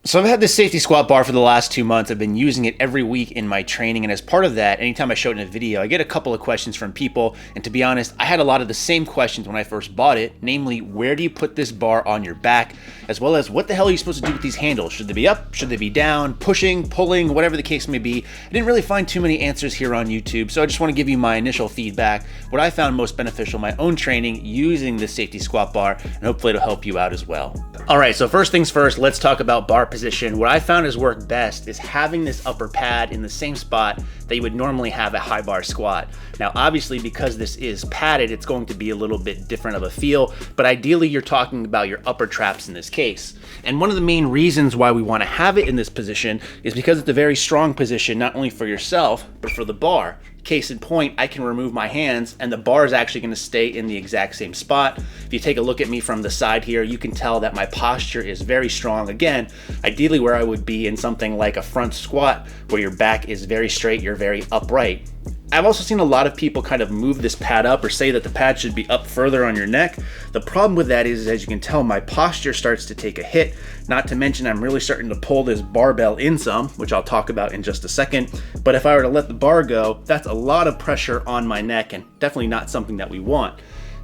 So I've had this safety squat bar for the last 2 months. I've been using it every week in my training, and as part of that, anytime I show it in a video, I get a couple of questions from people, and to be honest, I had a lot of the same questions when I first bought it, namely, where do you put this bar on your back, as well as what the hell are you supposed to do with these handles? Should they be up? Should they be down? Pushing, pulling, whatever the case may be. I didn't really find too many answers here on YouTube, so I just want to give you my initial feedback, what I found most beneficial in my own training using this safety squat bar, and hopefully it'll help you out as well. All right, so first things first, let's talk about bar position. What I found has worked best is having this upper pad in the same spot that you would normally have a high bar squat. Now, obviously, because this is padded, it's going to be a little bit different of a feel, but ideally you're talking about your upper traps in this case. And one of the main reasons why we want to have it in this position is because it's a very strong position, not only for yourself, but for the bar. Case in point, I can remove my hands and the bar is actually going to stay in the exact same spot. If you take a look at me from the side here, you can tell that my posture is very strong. Again, ideally where I would be in something like a front squat where your back is very straight, you're very upright. I've also seen a lot of people kind of move this pad up or say that the pad should be up further on your neck. The problem with that is, as you can tell, my posture starts to take a hit. Not to mention I'm really starting to pull this barbell in some, which I'll talk about in just a second. But if I were to let the bar go, that's a lot of pressure on my neck and definitely not something that we want.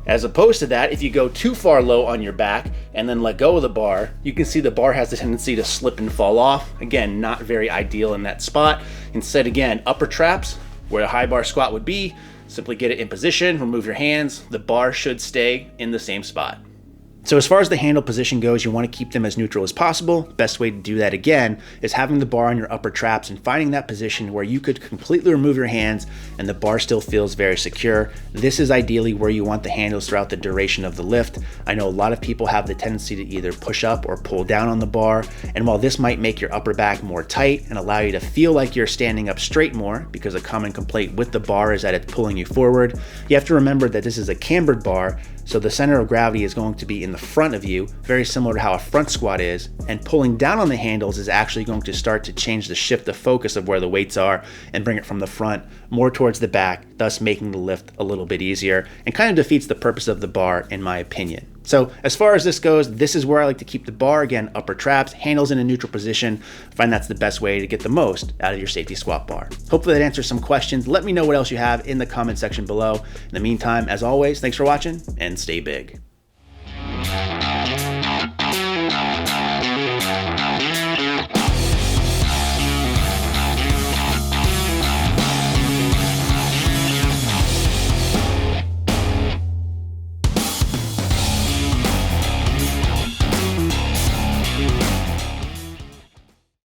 As opposed to that, if you go too far low on your back and then let go of the bar, you can see the bar has the tendency to slip and fall off. Again, not very ideal in that spot. Instead, again, upper traps, where a high bar squat would be, simply get it in position, remove your hands, the bar should stay in the same spot. So as far as the handle position goes, you want to keep them as neutral as possible. Best way to do that, again, is having the bar on your upper traps and finding that position where you could completely remove your hands and the bar still feels very secure. This is ideally where you want the handles throughout the duration of the lift. I know a lot of people have the tendency to either push up or pull down on the bar, and while this might make your upper back more tight and allow you to feel like you're standing up straight more, because a common complaint with the bar is that it's pulling you forward, you have to remember that this is a cambered bar, so the center of gravity is going to be in the front of you, very similar to how a front squat is, and pulling down on the handles is actually going to start to change the shift of focus of where the weights are and bring it from the front more towards the back, thus making the lift a little bit easier and kind of defeats the purpose of the bar in my opinion. So as far as this goes, this is where I like to keep the bar. Again, upper traps, handles in a neutral position. I find that's the best way to get the most out of your safety squat bar. Hopefully that answers some questions. Let me know what else you have in the comment section below. In the meantime, as always, thanks for watching and stay big.